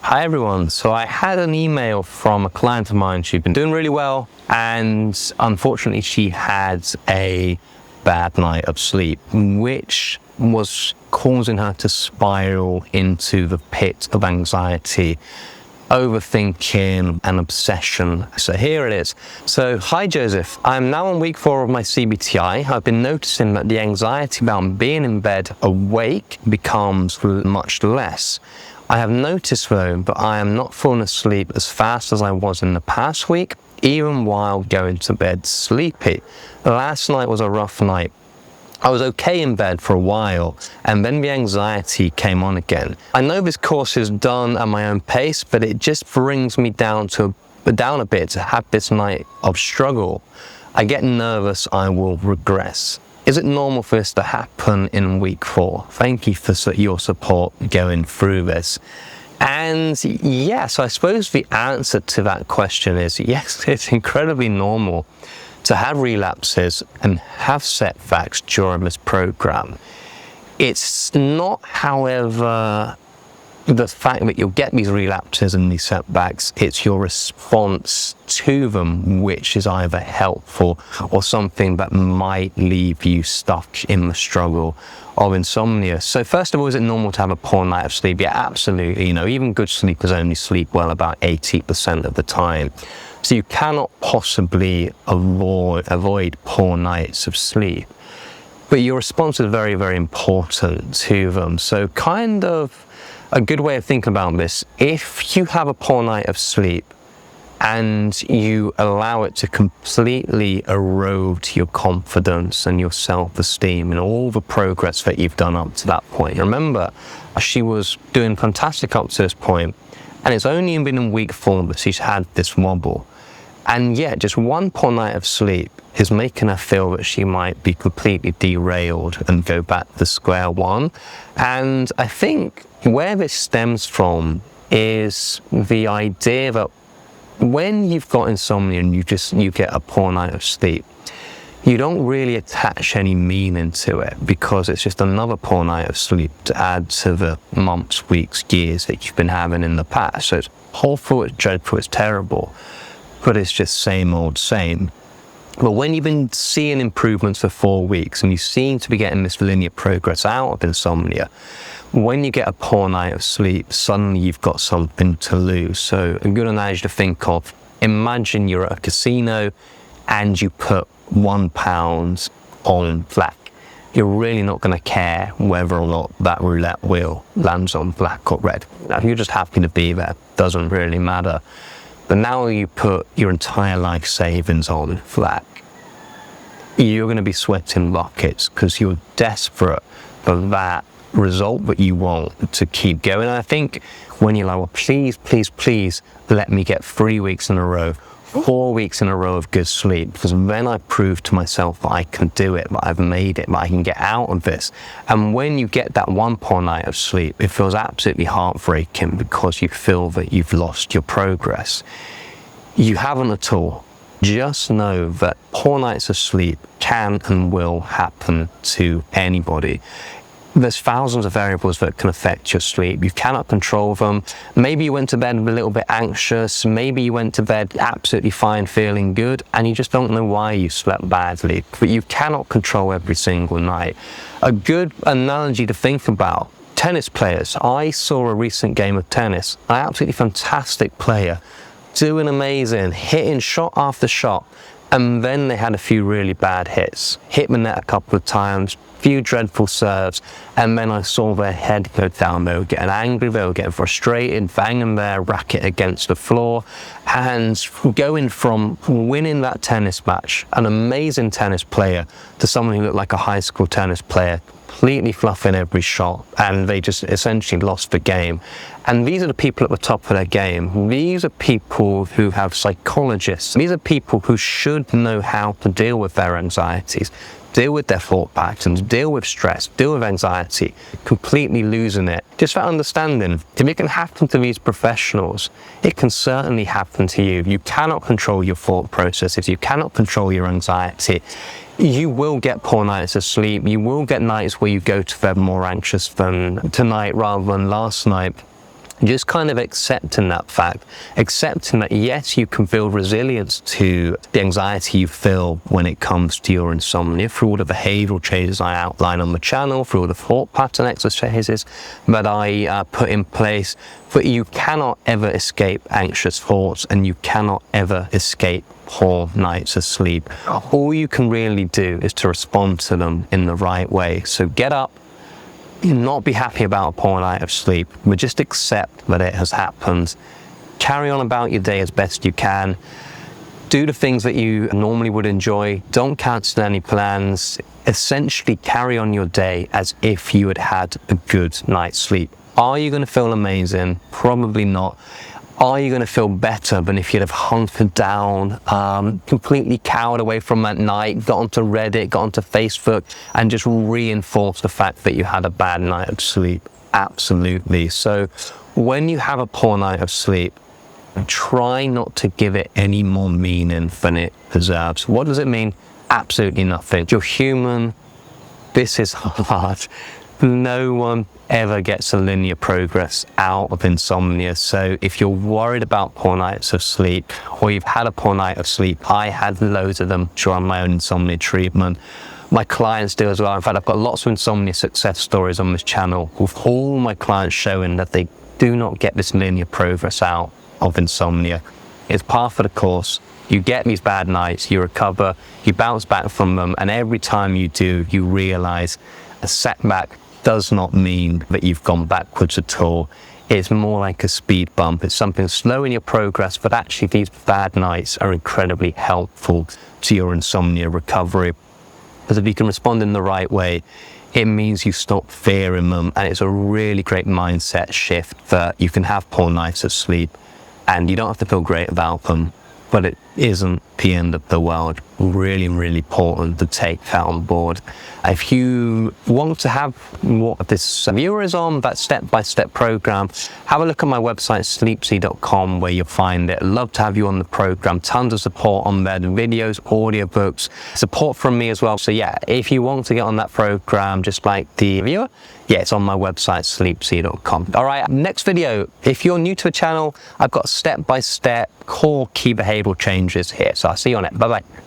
Hi everyone. So I had an email from a client of mine. She'd been doing really well, and unfortunately she had a bad night of sleep, which was causing her to spiral into the pit of anxiety, overthinking and obsession. So here it is. So, hi Joseph, I'm now on week 4 of my CBTI. I've been noticing that the anxiety about being in bed awake becomes much less. I have noticed though that I am not falling asleep as fast as I was in the past week, even while going to bed sleepy. Last night was a rough night. I was okay in bed for a while, and then the anxiety came on again. I know this course is done at my own pace, but it just brings me down a bit to have this night of struggle. I get nervous I will regress. Is it normal for this to happen in week 4? Thank you for your support going through this. And yes, I suppose the answer to that question is yes, it's incredibly normal to have relapses and have setbacks during this program. It's not, however, the fact that you'll get these relapses and these setbacks, it's your response to them which is either helpful or something that might leave you stuck in the struggle of insomnia. So first of all, is it normal to have a poor night of sleep? Yeah, absolutely. Even good sleepers only sleep well about 80% of the time. So you cannot possibly avoid poor nights of sleep. But your response is very, very important to them. So kind of a good way of thinking about this, if you have a poor night of sleep and you allow it to completely erode your confidence and your self-esteem and all the progress that you've done up to that point. Remember, she was doing fantastic up to this point, and it's only been in week 4 that she's had this wobble. And yet, just one poor night of sleep is making her feel that she might be completely derailed and go back to square one. And I think where this stems from is the idea that when you've got insomnia and you get a poor night of sleep, you don't really attach any meaning to it because it's just another poor night of sleep to add to the months, weeks, years that you've been having in the past. So it's awful, it's dreadful, it's terrible, but it's just same old same. But when you've been seeing improvements for 4 weeks and you seem to be getting this linear progress out of insomnia, when you get a poor night of sleep, suddenly you've got something to lose. So a good analogy to think of, imagine you're at a casino and you put £1 on black. You're really not going to care whether or not that roulette wheel lands on black or red. Now, if you're just happy to be there, doesn't really matter. But now you put your entire life savings on black, you're going to be sweating buckets because you're desperate for that result that you want to keep going. And I think when you're like, well, please, please, please let me get 3 weeks in a row, 4 weeks in a row of good sleep, because then I prove to myself that I can do it, that I've made it, that I can get out of this. And when you get that one poor night of sleep, it feels absolutely heartbreaking because you feel that you've lost your progress. You haven't at all. Just know that poor nights of sleep can and will happen to anybody. There's thousands of variables that can affect your sleep. You cannot control them. Maybe you went to bed a little bit anxious. Maybe you went to bed absolutely fine, feeling good, and you just don't know why you slept badly. But you cannot control every single night. A good analogy to think about, tennis players. I saw a recent game of tennis. An absolutely fantastic player, doing amazing, hitting shot after shot. And then they had a few really bad hits. Hit the net a couple of times, few dreadful serves, and then I saw their head go down. They were getting angry, they were getting frustrated, banging their racket against the floor, and going from winning that tennis match, an amazing tennis player, to someone who looked like a high school tennis player, completely fluffing every shot, and they just essentially lost the game. And these are the people at the top of their game. These are people who have psychologists. These are people who should know how to deal with their anxieties, deal with their thought patterns, deal with stress, deal with anxiety, completely losing it. Just for understanding, if it can happen to these professionals, it can certainly happen to you. You cannot control your thought processes. You cannot control your anxiety. You will get poor nights of sleep. You will get nights where you go to bed more anxious than tonight rather than last night. just kind of accepting that fact, accepting that yes, you can build resilience to the anxiety you feel when it comes to your insomnia through all the behavioural changes I outline on the channel, through all the thought pattern exercises that I put in place. But you cannot ever escape anxious thoughts, and you cannot ever escape poor nights of sleep. All you can really do is to respond to them in the right way. So get up, not be happy about a poor night of sleep, but just accept that it has happened. Carry on about your day as best you can. Do the things that you normally would enjoy. Don't cancel any plans. Essentially carry on your day as if you had had a good night's sleep. Are you going to feel amazing? Probably not. Are you going to feel better than if you'd have hunkered down, completely cowered away from that night, got onto Reddit, got onto Facebook, and just reinforced the fact that you had a bad night of sleep? Absolutely. So when you have a poor night of sleep, try not to give it any more meaning than it deserves. What does it mean? Absolutely nothing. You're human. This is hard. No one ever gets a linear progress out of insomnia. So if you're worried about poor nights of sleep, or you've had a poor night of sleep, I had loads of them during my own insomnia treatment. My clients do as well. In fact, I've got lots of insomnia success stories on this channel with all my clients showing that they do not get this linear progress out of insomnia. It's par for the course. You get these bad nights, you recover, you bounce back from them, and every time you do, you realize a setback does not mean that you've gone backwards at all. It's more like a speed bump. It's something slow in your progress, but actually these bad nights are incredibly helpful to your insomnia recovery. Because if you can respond in the right way, it means you stop fearing them, and it's a really great mindset shift that you can have poor nights of sleep and you don't have to feel great about them, but it isn't the end of the world. Really, really important to take that on board. If you want to have what this viewer is on, that step-by-step program, have a look at my website, sleepsy.com, where you'll find it. I'd love to have you on the program. Tons of support on there, the videos, audiobooks, support from me as well. So yeah, if you want to get on that program, just like the viewer, yeah, it's on my website, sleepsy.com. All right, next video. If you're new to the channel, I've got step-by-step core key behavioral changes here. So I'll see you on it. Bye-bye.